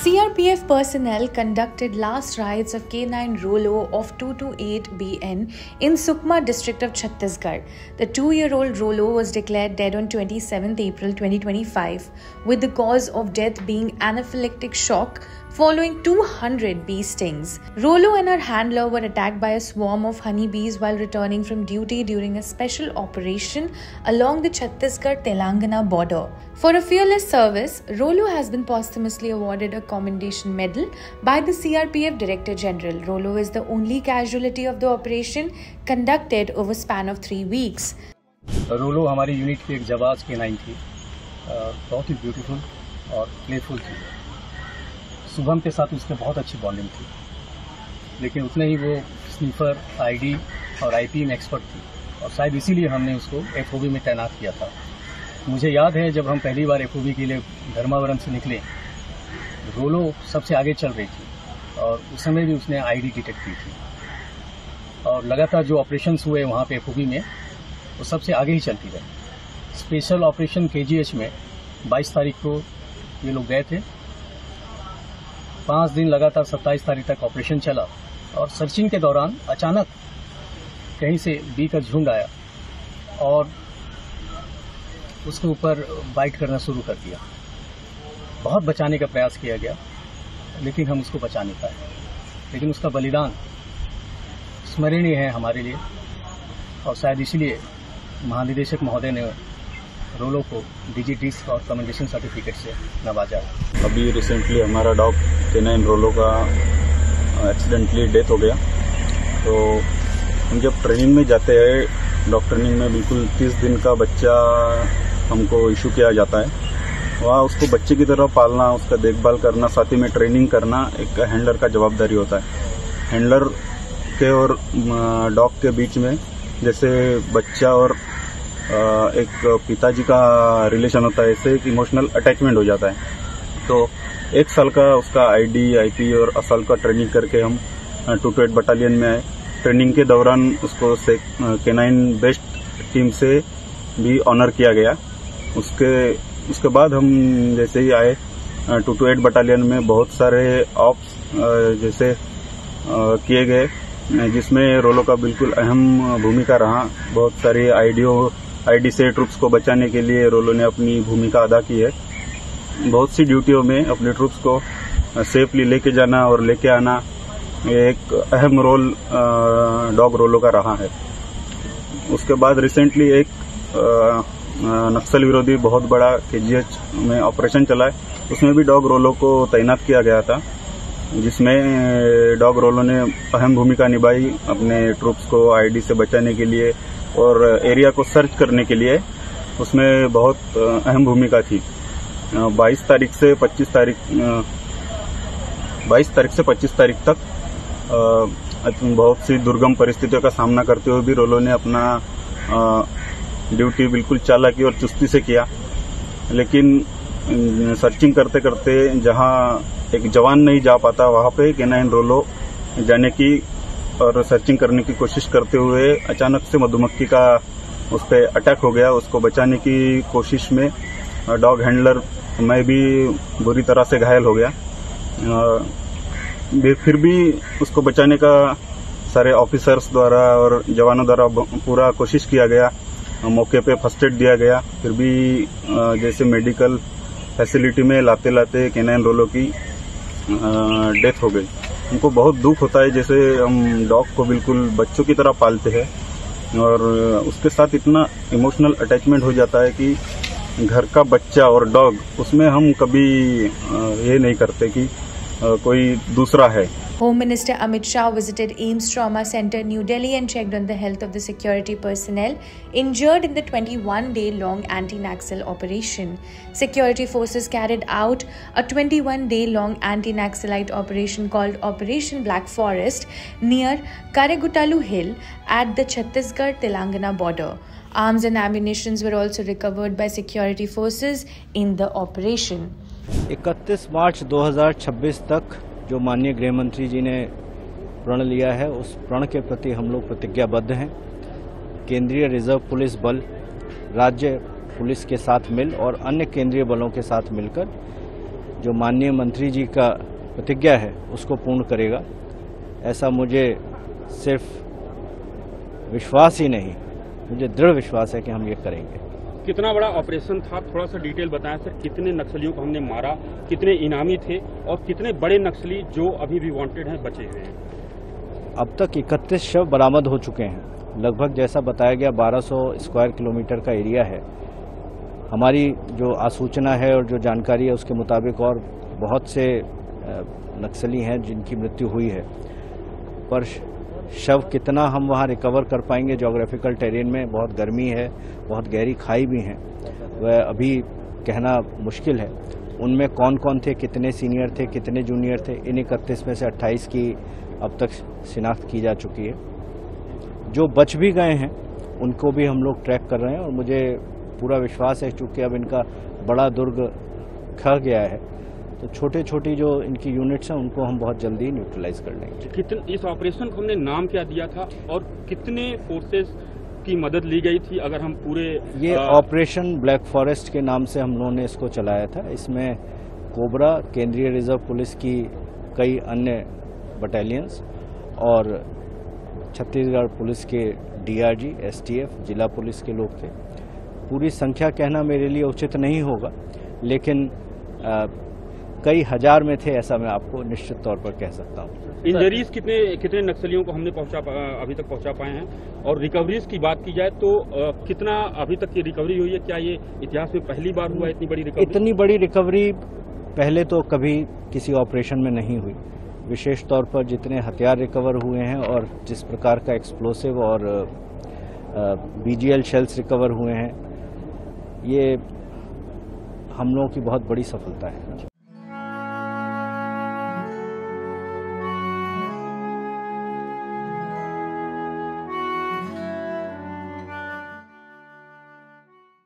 CRPF personnel conducted last rites of K9 Rolo of 228 BN in Sukma district of Chhattisgarh. The 2-year-old Rolo was declared dead on 27th April 2025, with the cause of death being anaphylactic shock following 200 bee stings. Rolo and her handler were attacked by a swarm of honeybees while returning from duty during a special operation along the Chhattisgarh-Telangana border. For a fearless service, Rolo has been posthumously awarded a commendation medal by the CRPF Director General. Rolo is the only casualty of the operation conducted over a span of 3 weeks. रोलो हमारी unit की एक जाबाज K9 थी, बहुत ही beautiful और playful थी। शुभम के साथ उसके बहुत अच्छी बॉन्डिंग थी, लेकिन उतने ही वो स्नीफर, आईडी और आईपी में एक्सपर्ट थी और शायद इसीलिए हमने उसको एफओबी में तैनात किया था। मुझे याद है जब हम पहली बार एफओबी के लिए धर्मावरम से निकले, रोलो सबसे आगे चल रही थी और उस समय भी उसने आईडी डिटेक्ट की थी और लगातार जो ऑपरेशंस हुए वहाँ पे एफओबी में वो सबसे आगे ही चलती रही। स्पेशल ऑपरेशन KGH में 22 तारीख को ये लोग गए थे। 5 दिन लगातार 27 तारीख तक ऑपरेशन चला और सर्चिंग के दौरान अचानक कहीं से बी का झुंड आया और उसके ऊपर बाइट करना शुरू कर दिया। बहुत बचाने का प्रयास किया गया, लेकिन हम उसको बचा नहीं पाए। लेकिन उसका बलिदान स्मरणीय है हमारे लिए और शायद इसलिए महानिदेशक महोदय ने रोलो को DG और कमेंडेशन सर्टिफिकेट से नवाजा। अभी रिसेंटली हमारा डॉग K9 रोलो का एक्सीडेंटली डेथ हो गया। तो हम जब ट्रेनिंग में जाते हैं, डॉग ट्रेनिंग में बिल्कुल 30 दिन का बच्चा हमको इशू किया जाता है। वहाँ उसको बच्चे की तरह पालना, उसका देखभाल करना, साथ ही में ट्रेनिंग करना एक हैंडलर का जवाबदारी होता है। हैंडलर के और डॉग के बीच में जैसे बच्चा और एक पिताजी का रिलेशन होता है, ऐसे एक इमोशनल अटैचमेंट हो जाता है। तो 1 साल का उसका आईडी, आईपी और असल का ट्रेनिंग करके हम 228 बटालियन में आए। ट्रेनिंग के दौरान उसको K9 बेस्ट टीम से भी ऑनर किया गया। उसके बाद हम जैसे ही आए 228 बटालियन में बहुत सारे ऑप्स जैसे किए गए, जिसमें रोलो का बिल्कुल अहम भूमिका रहा। बहुत सारी आईडी से ट्रूप्स को बचाने के लिए रोलो ने अपनी भूमिका अदा की है। बहुत सी ड्यूटियों में अपने ट्रूप्स को सेफली लेके जाना और लेके आना एक अहम रोल डॉग रोलो का रहा है। उसके बाद रिसेंटली एक नक्सल विरोधी बहुत बड़ा KGH में ऑपरेशन चला है, उसमें भी डॉग रोलो को तैनात किया गया था, जिसमें डॉग रोलो ने अहम भूमिका निभाई अपने ट्रूप्स को आईडी से बचाने के लिए और एरिया को सर्च करने के लिए। उसमें बहुत अहम भूमिका थी। 22 तारीख से 25 तारीख तक बहुत सी दुर्गम परिस्थितियों का सामना करते हुए भी रोलो ने अपना ड्यूटी बिल्कुल चालाकी और चुस्ती से किया। लेकिन सर्चिंग करते करते जहां एक जवान नहीं जा पाता, वहां पे K9 रोलो जाने की और सर्चिंग करने की कोशिश करते हुए अचानक से मधुमक्खी का उस पर अटैक हो गया। उसको बचाने की कोशिश में डॉग हैंडलर मैं भी बुरी तरह से घायल हो गया। फिर भी उसको बचाने का सारे ऑफिसर्स द्वारा और जवानों द्वारा पूरा कोशिश किया गया। मौके पे फर्स्ट एड दिया गया। फिर भी जैसे मेडिकल फैसिलिटी में लाते लाते K9 रोलो की डेथ हो गई। हमको बहुत दुख होता है, जैसे हम डॉग को बिल्कुल बच्चों की तरह पालते हैं और उसके साथ इतना इमोशनल अटैचमेंट हो जाता है कि घर का बच्चा और डॉग, उसमें हम कभी ये नहीं करते कि कोई दूसरा है। Home Minister Amit Shah visited AIIMS Trauma Center, New Delhi and checked on the health of the security personnel injured in the 21-day-long anti-Naxal operation. Security forces carried out a 21-day-long anti-Naxalite operation called Operation Black Forest near Karegutalu Hill at the Chhattisgarh-Telangana border. Arms and ammunitions were also recovered by security forces in the operation. 31 मार्च 2026 तक जो माननीय गृह मंत्री जी ने प्रण लिया है, उस प्रण के प्रति हम लोग प्रतिज्ञाबद्ध हैं। केंद्रीय रिजर्व पुलिस बल, राज्य पुलिस के साथ मिल और अन्य केंद्रीय बलों के साथ मिलकर जो माननीय मंत्री जी का प्रतिज्ञा है उसको पूर्ण करेगा। ऐसा मुझे सिर्फ विश्वास ही नहीं, मुझे दृढ़ विश्वास है कि हम ये करेंगे। कितना बड़ा ऑपरेशन था, थोड़ा सा डिटेल बताएं सर। कितने नक्सलियों को हमने मारा, कितने इनामी थे और कितने बड़े नक्सली जो अभी भी वांटेड हैं बचे हुए हैं? अब तक 31 शव बरामद हो चुके हैं। लगभग जैसा बताया गया 1200 स्क्वायर किलोमीटर का एरिया है। हमारी जो आसूचना है और जो जानकारी है उसके मुताबिक और बहुत से नक्सली हैं जिनकी मृत्यु हुई है, पर शव कितना हम वहाँ रिकवर कर पाएंगे, जोग्राफिकल टेरेन में बहुत गर्मी है, बहुत गहरी खाई भी हैं, वह अभी कहना मुश्किल है। उनमें कौन कौन थे, कितने सीनियर थे, कितने जूनियर थे, इन 31 में से 28 की अब तक शिनाख्त की जा चुकी है। जो बच भी गए हैं उनको भी हम लोग ट्रैक कर रहे हैं और मुझे पूरा विश्वास है, चूँकि अब इनका बड़ा दुर्ग खा गया है, तो छोटे छोटी जो इनकी यूनिट्स हैं उनको हम बहुत जल्दी न्यूट्रलाइज कर लेंगे। कितने इस ऑपरेशन को हमने नाम क्या दिया था और कितने फोर्सेस की मदद ली गई थी? अगर हम पूरे ये ऑपरेशन ब्लैक फॉरेस्ट के नाम से हम लोगों ने इसको चलाया था। इसमें कोबरा, केंद्रीय रिजर्व पुलिस की कई अन्य बटालियंस और छत्तीसगढ़ पुलिस के डीआरजी, एसटीएफ, जिला पुलिस के लोग थे। पूरी संख्या कहना मेरे लिए उचित नहीं होगा, लेकिन कई हजार में थे, ऐसा मैं आपको निश्चित तौर पर कह सकता हूँ। इंजरीज कितने नक्सलियों को हमने अभी तक पहुंचा पाए हैं? और रिकवरीज की बात की जाए तो कितना अभी तक की रिकवरी हुई है? क्या ये इतिहास में पहली बार हुआ इतनी बड़ी रिकवरी? इतनी बड़ी रिकवरी पहले तो कभी किसी ऑपरेशन में नहीं हुई। विशेष तौर पर जितने हथियार रिकवर हुए हैं और जिस प्रकार का एक्सप्लोसिव और बीजीएल शेल्स रिकवर हुए हैं, ये हम लोगों की बहुत बड़ी सफलता है।